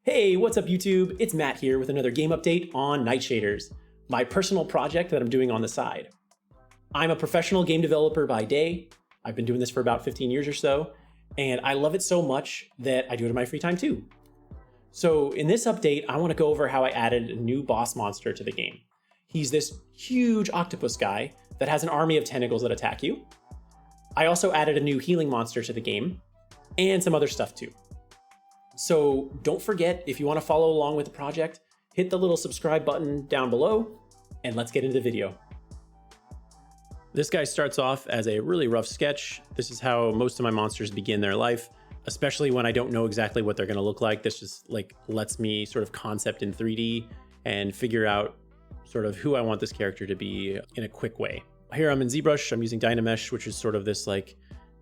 Hey, what's up YouTube? It's Matt here with another game update on Nightshaders, my personal project that I'm doing on the side. I'm a professional game developer by day. I've been doing this for about 15 years or so, and I love it so much that I do it in my free time too. So in this update, I want to go over how I added a new boss monster to the game. He's this huge octopus guy that has an army of tentacles that attack you. I also added a new healing monster to the game, and some other stuff too. So don't forget, if you want to follow along with the project, hit the little subscribe button down below, and let's get into the video. This guy starts off as a really rough sketch. This is how most of my monsters begin their life, especially when I don't know exactly what they're going to look like. This just lets me sort of concept in 3D and figure out sort of who I want this character to be in a quick way. Here I'm in ZBrush. I'm using Dynamesh, which is sort of this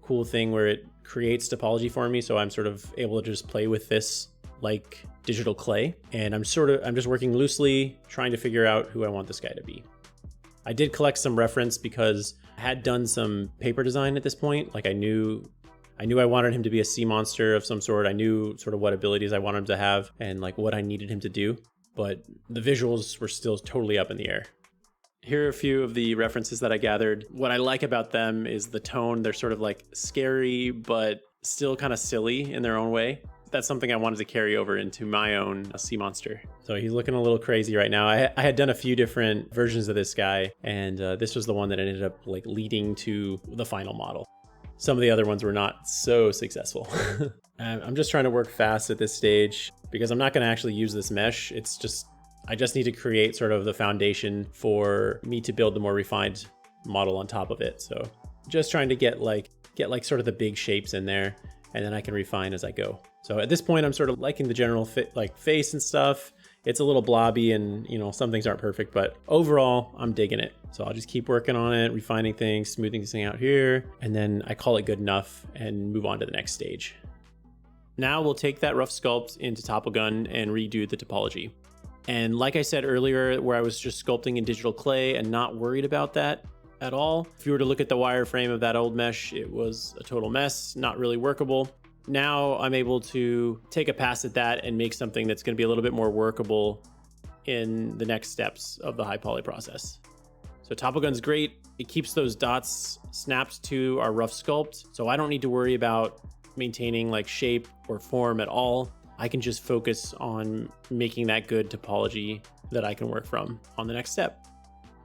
cool thing where it creates topology for me, so I'm sort of able to just play with this like digital clay, and I'm just working loosely, trying to figure out who I want this guy to be. I did collect some reference because I had done some paper design at this point. I knew I wanted him to be a sea monster of some sort. I knew sort of what abilities I wanted him to have and what I needed him to do, but the visuals were still totally up in the air. Here are a few of the references that I gathered. What I like about them is the tone. They're sort of scary, but still kind of silly in their own way. That's something I wanted to carry over into my own sea monster. So he's looking a little crazy right now. I had done a few different versions of this guy, and this was the one that ended up leading to the final model. Some of the other ones were not so successful. I'm just trying to work fast at this stage because I'm not going to actually use this mesh. I just need to create sort of the foundation for me to build the more refined model on top of it. So just trying to get sort of the big shapes in there, and then I can refine as I go. So at this point, I'm sort of liking the general fit, face and stuff. It's a little blobby and, some things aren't perfect, but overall I'm digging it. So I'll just keep working on it, refining things, smoothing this thing out here, and then I call it good enough and move on to the next stage. Now we'll take that rough sculpt into Topogun and redo the topology. And like I said earlier, where I was just sculpting in digital clay and not worried about that at all, if you were to look at the wireframe of that old mesh, it was a total mess, not really workable. Now I'm able to take a pass at that and make something that's going to be a little bit more workable in the next steps of the high poly process. So Topogun's great. It keeps those dots snapped to our rough sculpt, so I don't need to worry about maintaining shape or form at all. I can just focus on making that good topology that I can work from on the next step.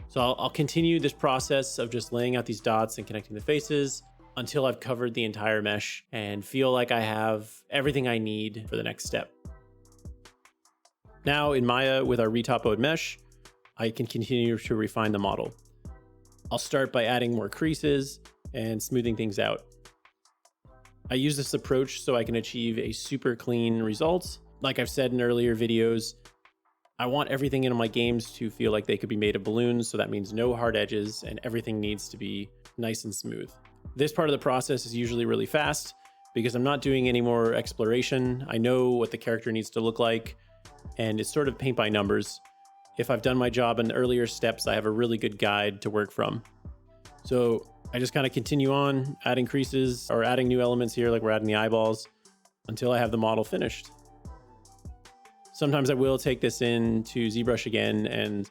So I'll continue this process of just laying out these dots and connecting the faces until I've covered the entire mesh and feel like I have everything I need for the next step. Now in Maya, with our retopoed mesh, I can continue to refine the model. I'll start by adding more creases and smoothing things out. I use this approach so I can achieve a super clean result. Like I've said in earlier videos, I want everything in my games to feel like they could be made of balloons, so that means no hard edges and everything needs to be nice and smooth. This part of the process is usually really fast because I'm not doing any more exploration. I know what the character needs to look like, and it's sort of paint by numbers. If I've done my job in the earlier steps, I have a really good guide to work from. So I just kind of continue on adding creases or adding new elements here, like we're adding the eyeballs, until I have the model finished. Sometimes I will take this into ZBrush again and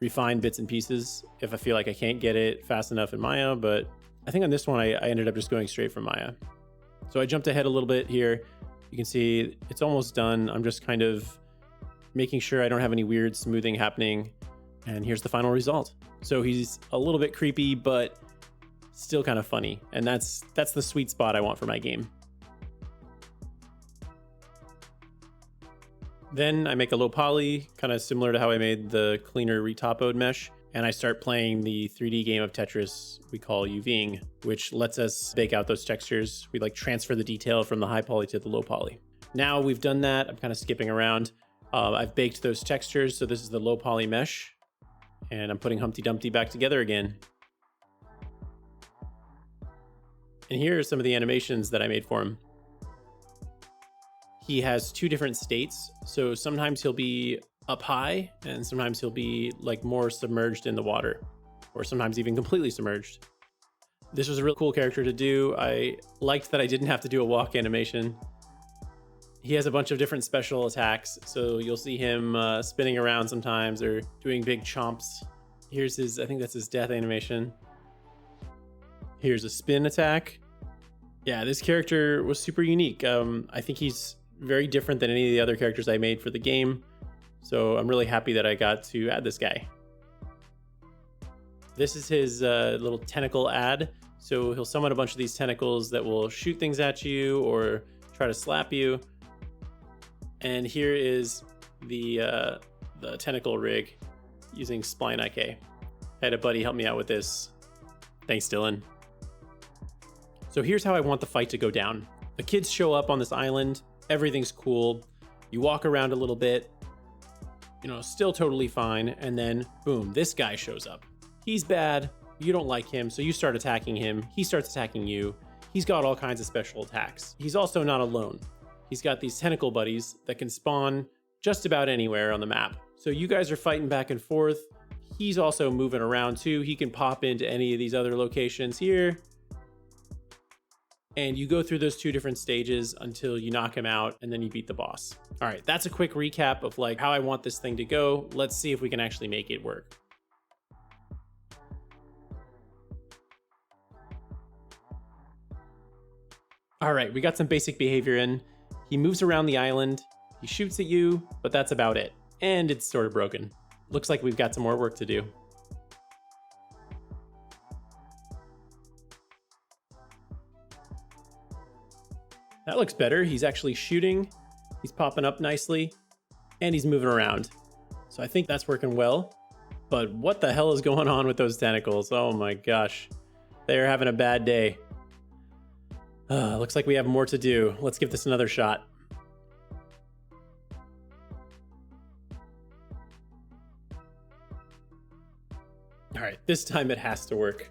refine bits and pieces if I feel like I can't get it fast enough in Maya, but I think on this one I ended up just going straight from Maya. So I jumped ahead a little bit here. You can see it's almost done. I'm just kind of making sure I don't have any weird smoothing happening, and here's the final result. So he's a little bit creepy, but still kind of funny, and that's the sweet spot I want for my game. Then I make a low poly, kind of similar to how I made the cleaner retopoed mesh, and I start playing the 3D game of Tetris we call UVing, which lets us bake out those textures. We transfer the detail from the high poly to the low poly. Now we've done that, I'm kind of skipping around. I've baked those textures, so this is the low poly mesh, and I'm putting Humpty Dumpty back together again. And here are some of the animations that I made for him. He has two different states. So sometimes he'll be up high and sometimes he'll be more submerged in the water, or sometimes even completely submerged. This was a really cool character to do. I liked that I didn't have to do a walk animation. He has a bunch of different special attacks, so you'll see him spinning around sometimes or doing big chomps. Here's his, I think that's his death animation. Here's a spin attack. Yeah, this character was super unique. I think he's very different than any of the other characters I made for the game, so I'm really happy that I got to add this guy. This is his little tentacle ad. So he'll summon a bunch of these tentacles that will shoot things at you or try to slap you. And here is the tentacle rig using Spline IK. I had a buddy help me out with this. Thanks, Dylan. So here's how I want the fight to go down. The kids show up on this island. Everything's cool. You walk around a little bit, still totally fine. And then boom, this guy shows up. He's bad. You don't like him, so you start attacking him. He starts attacking you. He's got all kinds of special attacks. He's also not alone. He's got these tentacle buddies that can spawn just about anywhere on the map. So you guys are fighting back and forth. He's also moving around too. He can pop into any of these other locations here. And you go through those 2 different stages until you knock him out and then you beat the boss. All right, that's a quick recap of like how I want this thing to go. Let's see if we can actually make it work. All right, we got some basic behavior in. He moves around the island, he shoots at you, but that's about it. And it's sort of broken. Looks like we've got some more work to do. That looks better. He's actually shooting, he's popping up nicely, and he's moving around. So I think that's working well. But what the hell is going on with those tentacles? Oh my gosh. They're having a bad day. Looks like we have more to do. Let's give this another shot. All right, this time it has to work.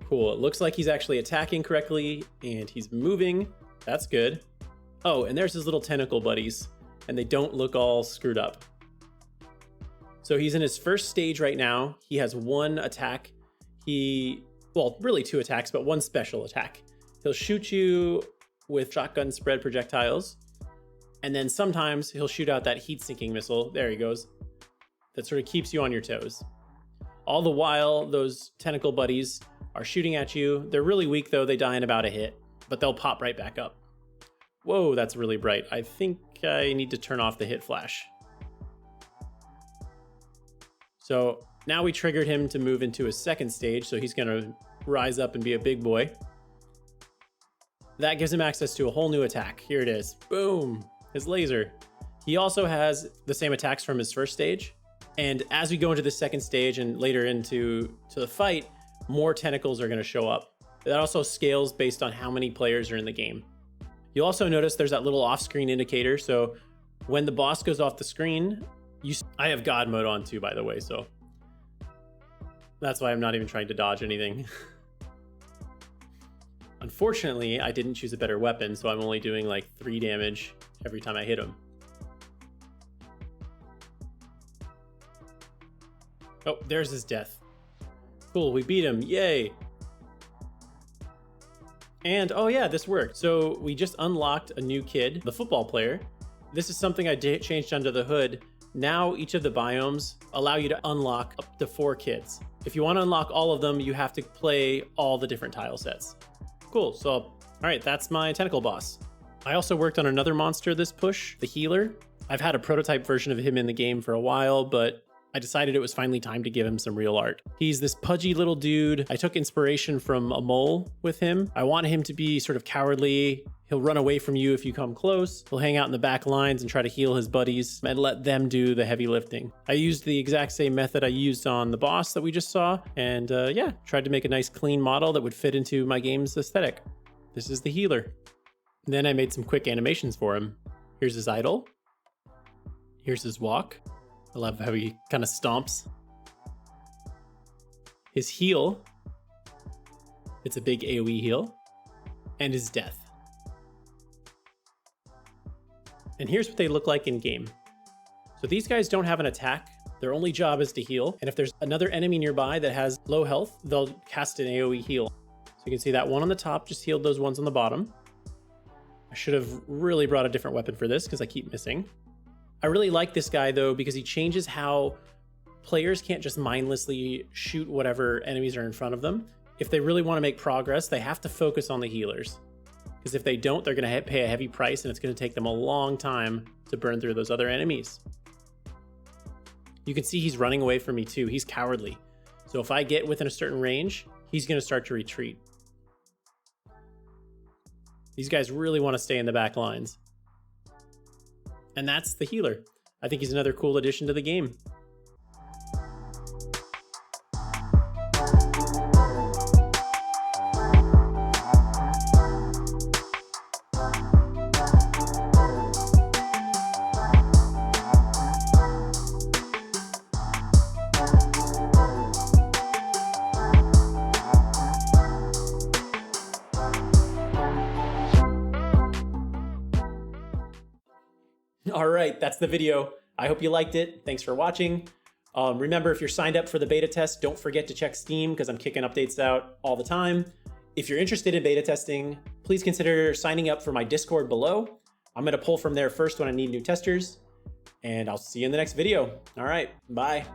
Cool, it looks like he's actually attacking correctly and he's moving. That's good. Oh, and there's his little tentacle buddies and they don't look all screwed up. So he's in his first stage right now. He has 1 attack. Well, really 2 attacks, but 1 special attack. He'll shoot you with shotgun spread projectiles, and then sometimes he'll shoot out that heat-sinking missile, there he goes, that sort of keeps you on your toes. All the while, those tentacle buddies are shooting at you. They're really weak though, they die in about a hit, but they'll pop right back up. Whoa, that's really bright. I think I need to turn off the hit flash. So now we triggered him to move into his second stage, so he's gonna rise up and be a big boy. That gives him access to a whole new attack. Here it is. Boom, his laser. He also has the same attacks from his first stage. And as we go into the second stage and later into the fight, more tentacles are gonna show up. That also scales based on how many players are in the game. You'll also notice there's that little off-screen indicator. So when the boss goes off the screen, I have God mode on too, by the way. So that's why I'm not even trying to dodge anything. Unfortunately, I didn't choose a better weapon, so I'm only doing like 3 damage every time I hit him. Oh, there's his death. Cool, we beat him, yay! And oh yeah, this worked. So we just unlocked a new kid, the football player. This is something I changed under the hood. Now each of the biomes allow you to unlock up to 4 kids. If you want to unlock all of them, you have to play all the different tile sets. Cool, so all right, that's my tentacle boss. I also worked on another monster this push, the healer. I've had a prototype version of him in the game for a while, but I decided it was finally time to give him some real art. He's this pudgy little dude. I took inspiration from a mole with him. I want him to be sort of cowardly. He'll run away from you if you come close. He'll hang out in the back lines and try to heal his buddies and let them do the heavy lifting. I used the exact same method I used on the boss that we just saw. And yeah, tried to make a nice clean model that would fit into my game's aesthetic. This is the healer. And then I made some quick animations for him. Here's his idle. Here's his walk. I love how he kind of stomps. His heal. It's a big AoE heal. And his death. And here's what they look like in game. So these guys don't have an attack. Their only job is to heal. And if there's another enemy nearby that has low health, they'll cast an AoE heal. So you can see that one on the top just healed those ones on the bottom. I should have really brought a different weapon for this because I keep missing. I really like this guy though because he changes how players can't just mindlessly shoot whatever enemies are in front of them. If they really want to make progress, they have to focus on the healers. Because if they don't, they're going to pay a heavy price and it's going to take them a long time to burn through those other enemies. You can see he's running away from me too. He's cowardly. So if I get within a certain range, he's going to start to retreat. These guys really want to stay in the back lines. And that's the healer. I think he's another cool addition to the game. All right, that's the video. I hope you liked it. Thanks for watching. Remember, if you're signed up for the beta test, don't forget to check Steam because I'm kicking updates out all the time. If you're interested in beta testing, please consider signing up for my Discord below. I'm going to pull from there first when I need new testers, and I'll see you in the next video. All right, bye.